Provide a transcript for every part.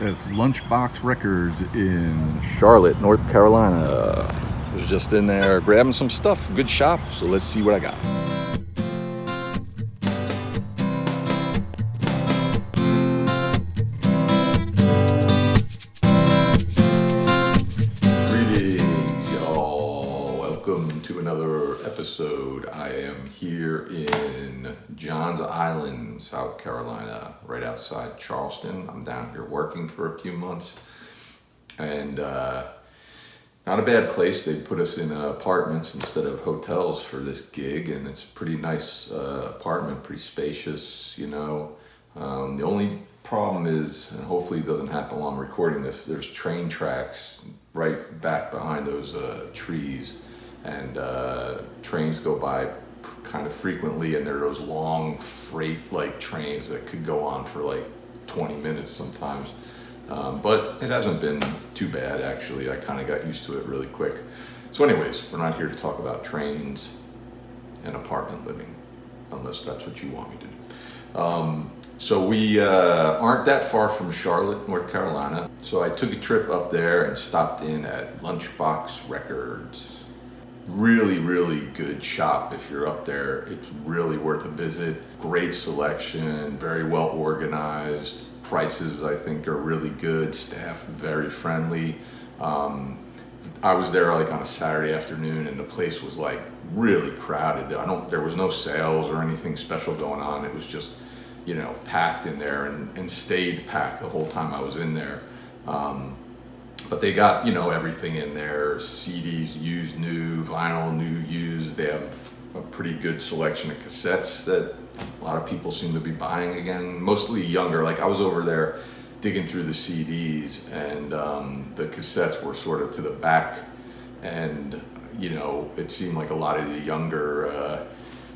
That's Lunchbox Records in Charlotte, North Carolina. I was just in there grabbing some stuff. Good shop, so let's see what I got. Greetings, y'all. Welcome to another episode. I am here in Johns Island, South Carolina, right outside Charleston. I'm down here working for a few months, and not a bad place. They put us in apartments instead of hotels for this gig, and it's a pretty nice apartment, pretty spacious, you know. The only problem is, and hopefully it doesn't happen while I'm recording this, there's train tracks right back behind those trees, and trains go by kind of frequently, and there are those long freight-like trains that could go on for like 20 minutes sometimes. But it hasn't been too bad, actually. I kind of got used to it really quick. So anyways, we're not here to talk about trains and apartment living, unless that's what you want me to do. So we aren't that far from Charlotte, North Carolina. So I took a trip up there and stopped in at Lunchbox Records. Really, really good shop if you're up there. It's really worth a visit. Great selection, very well organized. Prices, I think, are really good. Staff, very friendly. I was there like on a Saturday afternoon, and the place was like really crowded. There was no sales or anything special going on. It was just, you know, packed in there, and stayed packed the whole time I was in there. But they got, you know, everything in there: CDs, used, new, vinyl, new, used. They have a pretty good selection of cassettes that a lot of people seem to be buying again, mostly younger. Like, I was over there digging through the CDs, and the cassettes were sort of to the back, and, you know, it seemed like a lot of the younger,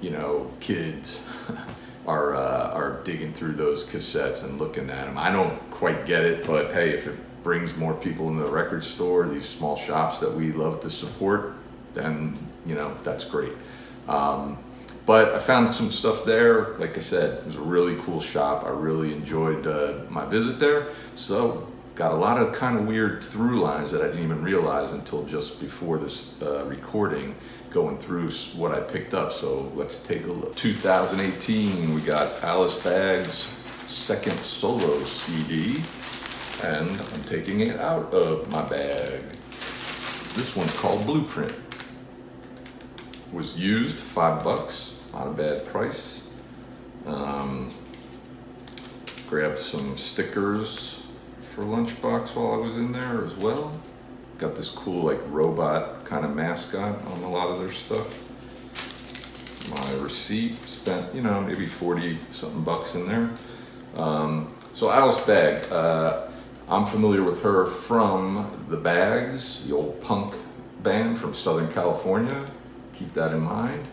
you know, kids are digging through those cassettes and looking at them. I don't quite get it, but hey, if it brings more people into the record store, these small shops that we love to support, then, you know, that's great. But I found some stuff there. Like I said, it was a really cool shop. I really enjoyed my visit there. So got a lot of kind of weird through lines that I didn't even realize until just before this recording, going through what I picked up. So let's take a look. 2018, we got Alice Bag's second solo CD, and I'm taking it out of my bag. This one's called Blueprint. Was used, $5, not a bad price. Grabbed some stickers for Lunchbox while I was in there as well. Got this cool like robot kind of mascot on a lot of their stuff. My receipt, spent, you know, maybe 40 something bucks in there. So Alice Bag, I'm familiar with her from the Bags, the old punk band from Southern California. Keep that in mind.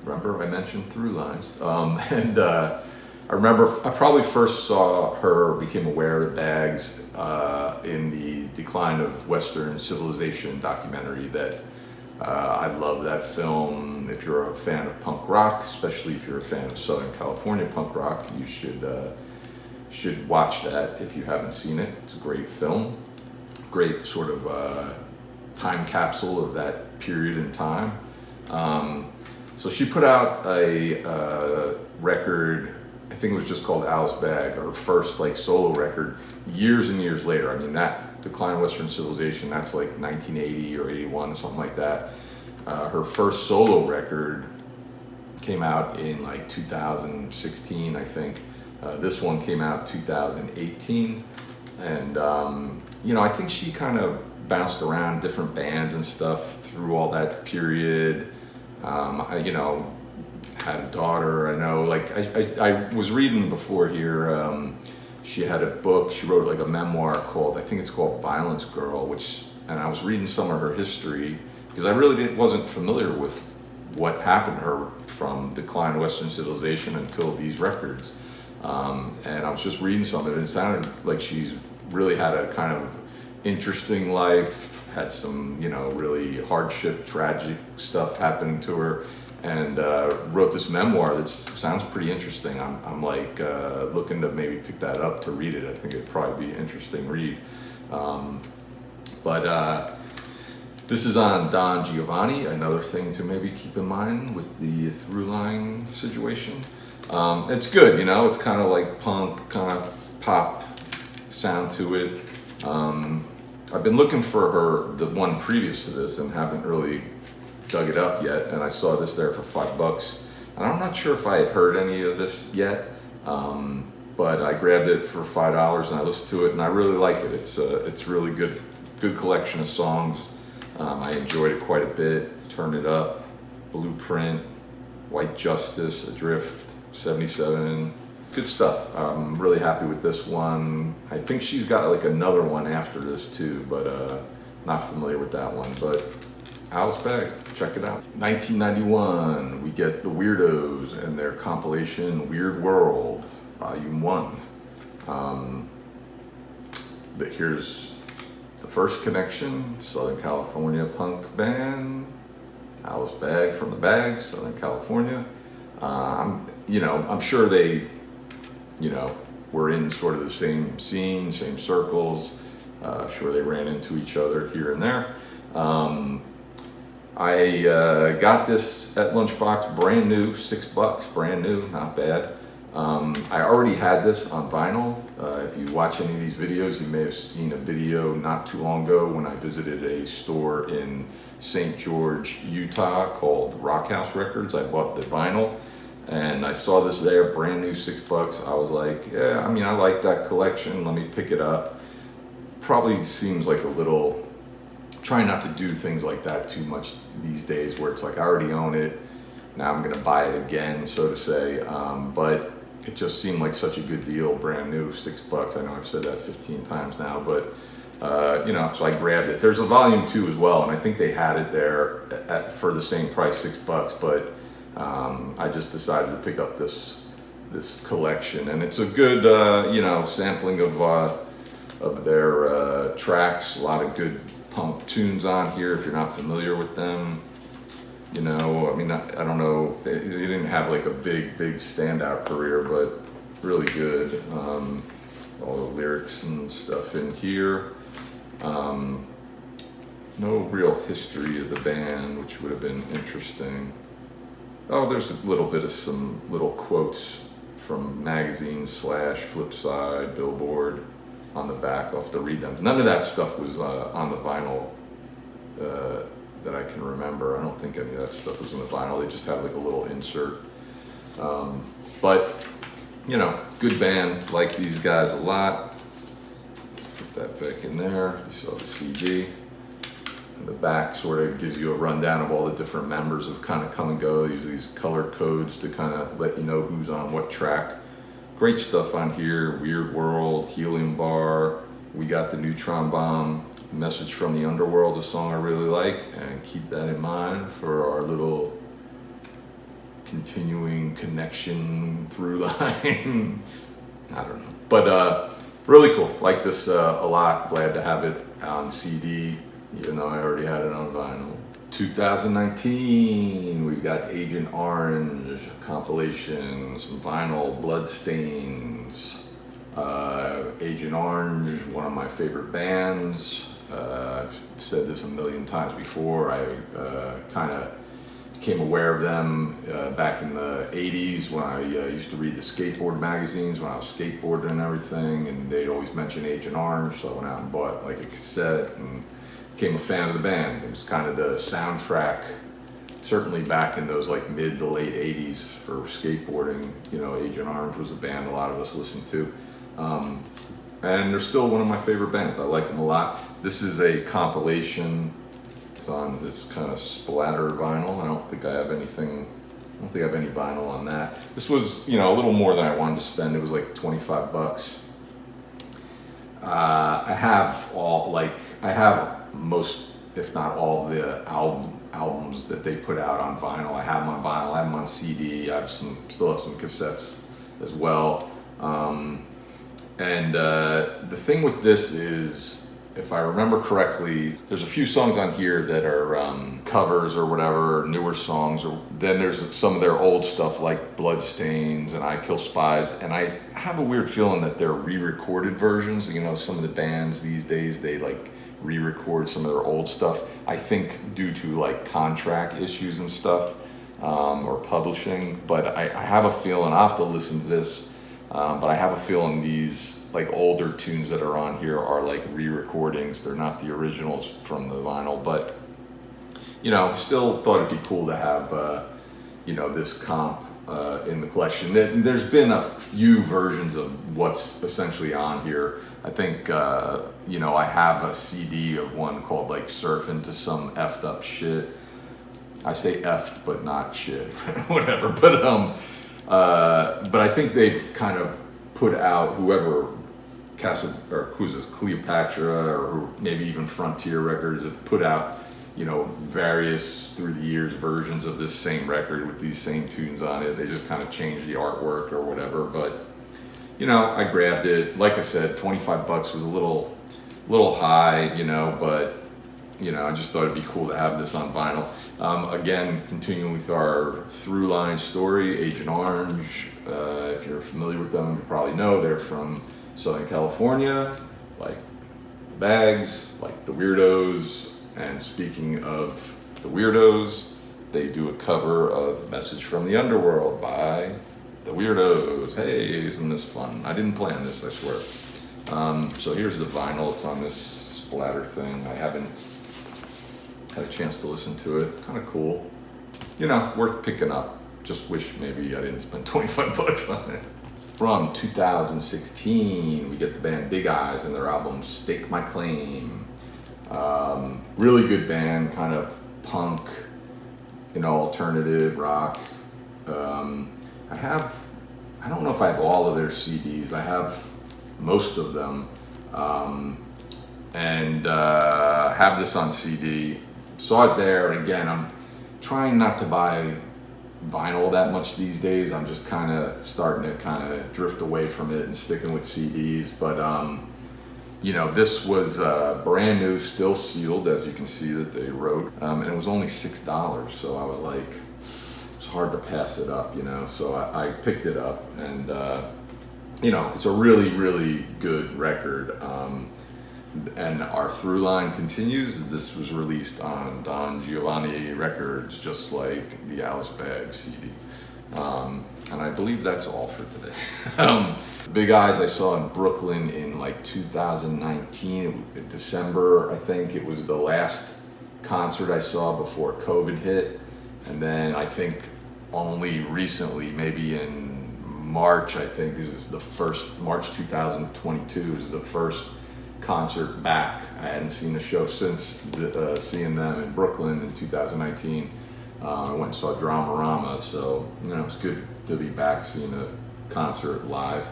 Remember, I mentioned through lines. I remember I probably first saw her, became aware of the Bags in the Decline of Western Civilization documentary. That I love that film. If you're a fan of punk rock, especially if you're a fan of Southern California punk rock, you should watch that if you haven't seen it. It's a great film. Great sort of time capsule of that period in time. So she put out a record, I think it was just called Alice Bag, her first like solo record, years and years later. I mean, that Decline of Western Civilization, that's like 1980 or 81 or something like that. Her first solo record came out in like 2016, I think. This one came out 2018, and you know, I think she kind of bounced around different bands and stuff through all that period. I, you know, had a daughter. I know, like, I was reading before here, she had a book, she wrote like a memoir called, I think it's called Violence Girl, and I was reading some of her history, because I really wasn't familiar with what happened to her from Decline of Western Civilization until these records. And I was just reading some of it, and it sounded like she's really had a kind of interesting life, had some, you know, really hardship, tragic stuff happening to her, and wrote this memoir that sounds pretty interesting. I'm like looking to maybe pick that up to read it. I think it'd probably be an interesting read. But this is on Don Giovanni, another thing to maybe keep in mind with the through line situation. It's good, you know, it's kind of like punk, kind of pop sound to it. I've been looking for the one previous to this and haven't really dug it up yet, and I saw this there for $5. And I'm not sure if I had heard any of this yet, but I grabbed it for $5 and I listened to it and I really like it. It's really good collection of songs. I enjoyed it quite a bit. Turn It Up, Blueprint, White Justice, Adrift, 77. Good stuff. I'm really happy with this one. I think she's got like another one after this too, but not familiar with that one. But Alice Bag, check it out. 1991, we get the Weirdos and their compilation Weird World, Volume 1. Here's the first connection, Southern California punk band, Alice Bag from the Bag, Southern California. I'm sure they, were in sort of the same scene, same circles. Sure they ran into each other here and there. I got this at Lunchbox, brand new, $6, brand new, not bad. I already had this on vinyl. If you watch any of these videos, you may have seen a video not too long ago when I visited a store in St. George, Utah called Rockhouse Records. I bought the vinyl and I saw this there, brand new, $6. I was like, yeah, I mean, I like that collection. Let me pick it up. Probably seems like a little, trying not to do things like that too much these days where it's like, I already own it. Now I'm gonna buy it again, so to say. But it just seemed like such a good deal, brand new, $6. I know I've said that 15 times now, but so I grabbed it. There's a volume 2 as well, and I think they had it there for the same price, $6. But I just decided to pick up this collection, and it's a good, sampling of their tracks. A lot of good punk tunes on here. If you're not familiar with them. I don't know, they didn't have like a big standout career, but really good. All the lyrics and stuff in here. No real history of the band, which would have been interesting. Oh, there's a little bit of some little quotes from magazines / Flipside, Billboard on the back. I'll have to read them. None of that stuff was on the vinyl that I can remember. I don't think any of that stuff was in the vinyl. They just had like a little insert. But, good band. Like these guys a lot. Put that back in there. You saw the CD. And the back sort of gives you a rundown of all the different members of kind of come and go. Use these color codes to kind of let you know who's on what track. Great stuff on here. Weird World, Helium Bar. We Got the Neutron Bomb. Message from the Underworld, a song I really like, and keep that in mind for our little continuing connection through line. I don't know, but really cool. Like this a lot. Glad to have it on CD, even though I already had it on vinyl. 2019, we've got Agent Orange compilation, some vinyl, Bloodstains. Agent Orange, one of my favorite bands. I've said this a million times before. I kind of became aware of them back in the 80s when I used to read the skateboard magazines when I was skateboarding and everything, and they'd always mention Agent Orange, so I went out and bought like a cassette and became a fan of the band. It was kind of the soundtrack, certainly back in those like mid to late 80s for skateboarding. Agent Orange was a band a lot of us listened to. And they're still one of my favorite bands. I like them a lot. This is a compilation. It's on this kind of splatter vinyl. I don't think I have any vinyl on that. This was, a little more than I wanted to spend. It was like $25. I have most, if not all, the albums that they put out on vinyl. I have them on vinyl. I have them on CD. Still have some cassettes as well. And the thing with this is if I remember correctly, there's a few songs on here that are covers or whatever, newer songs, or then there's some of their old stuff like Bloodstains and I Kill Spies, and I have a weird feeling that they're re-recorded versions. You know, some of the bands these days, they like re-record some of their old stuff, I think due to like contract issues and stuff, or publishing. But I have a feeling, I'll have to listen to this, but I have a feeling these like older tunes that are on here are like re-recordings. They're not the originals from the vinyl, but you know, still thought it'd be cool to have you know, this comp in the collection. There's been a few versions of what's essentially on here. I think you know, I have a CD of one called like Surfing to Some Effed Up Shit. I say effed, but not shit, whatever. But I think they've kind of put out, whoever who's this, Cleopatra, or maybe even Frontier Records have put out, you know, various through the years versions of this same record with these same tunes on it. They just kind of changed the artwork or whatever. But you know, I grabbed it. Like I said, $25 was a little high, you know, but you know, I just thought it'd be cool to have this on vinyl. Again, continuing with our through line story, Agent Orange. If you're familiar with them, you probably know they're from Southern California, like the Bags, like the Weirdos. And speaking of the Weirdos, they do a cover of Message from the Underworld by the Weirdos. Hey, isn't this fun? I didn't plan this, I swear. So here's the vinyl. It's on this splatter thing. I haven't had a chance to listen to it. Kind of cool. You know, worth picking up. Just wish maybe I didn't spend $25 on it. From 2016, we get the band Big Eyes and their album Stake My Claim. Really good band, kind of punk, you know, alternative rock. I don't know if I have all of their CDs. I have most of them, and have this on CD. Saw it there, and again, I'm trying not to buy vinyl that much these days. I'm just kind of starting to kind of drift away from it and sticking with CDs. But you know, this was brand new, still sealed, as you can see that they wrote, and it was only $6. So I was like, it's hard to pass it up, you know. So I picked it up, and you know, it's a really, really good record. And our through line continues. This was released on Don Giovanni Records, just like the Alice Bag CD. And I believe that's all for today. Big Eyes I saw in Brooklyn in like 2019, in December, I think. It was the last concert I saw before COVID hit. And then I think only recently, maybe in March, I think, this is the first, March 2022 is the first concert back. I hadn't seen a show since seeing them in Brooklyn in 2019. I went and saw Dramarama, so you know, it's good to be back seeing a concert live.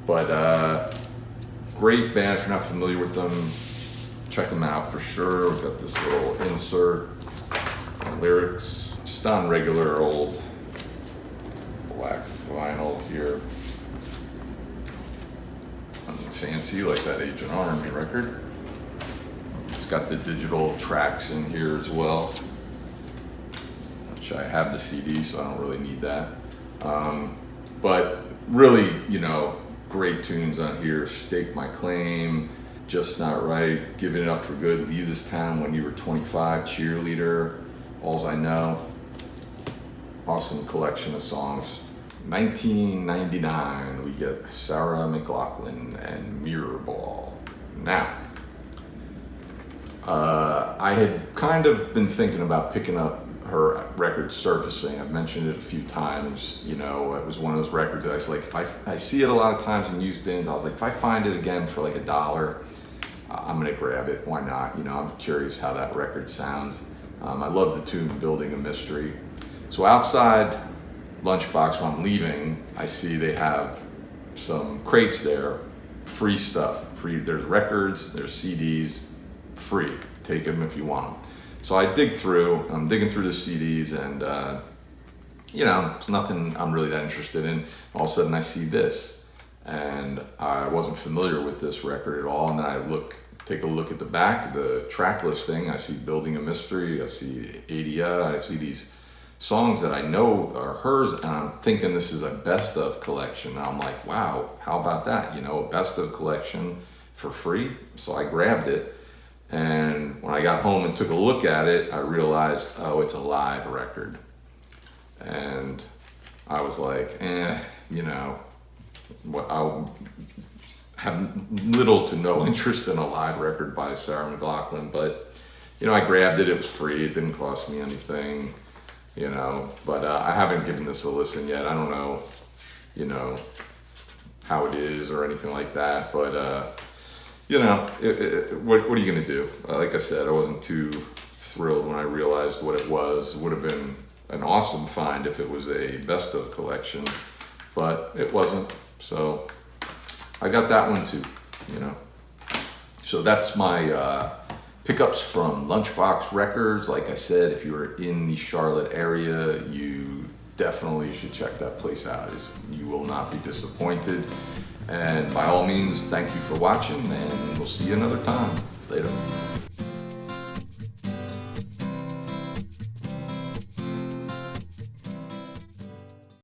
But great band. If you're not familiar with them, check them out for sure. We've got this little insert and lyrics, just on regular old black vinyl here. Fancy like that Agent Orange record. It's got the digital tracks in here as well, which I have the CD, so I don't really need that. But really, you know, great tunes on here. Stake My Claim, Just Not Right, Giving It Up for Good, Leave This Town When You Were 25, Cheerleader, All's I Know. Awesome collection of songs. 1999, we get Sarah McLachlan and Mirror Ball. Now, I had kind of been thinking about picking up her record Surfacing. I've mentioned it a few times. You know, it was one of those records that I was like, if I see it a lot of times in used bins, I was like, if I find it again for like $1, I'm gonna grab it. Why not? You know, I'm curious how that record sounds. I love the tune Building a Mystery. So outside Lunchbox, when I'm leaving, I see they have some crates there, free stuff. Free. There's records, there's CDs, free. Take them if you want them. So I dig through. I'm digging through the CDs, and you know, it's nothing I'm really that interested in. All of a sudden, I see this, and I wasn't familiar with this record at all. And then I take a look at the back, the track listing. I see Building a Mystery, I see Adia, I see these songs that I know are hers, and I'm thinking this is a best of collection. And I'm like, wow, how about that? You know, a best of collection for free. So I grabbed it, and when I got home and took a look at it, I realized, oh, it's a live record. And I was like, you know, I have little to no interest in a live record by Sarah McLachlan, but, you know, I grabbed it. It was free. It didn't cost me anything, you know, but I haven't given this a listen yet. I don't know, you know, how it is or anything like that, but, you know, what are you going to do? Like I said, I wasn't too thrilled when I realized what it was. It would have been an awesome find if it was a best of collection, but it wasn't. So I got that one too, you know. So that's my pickups from Lunchbox Records. Like I said, if you're in the Charlotte area, you definitely should check that place out. You will not be disappointed. And by all means, thank you for watching, and we'll see you another time. Later.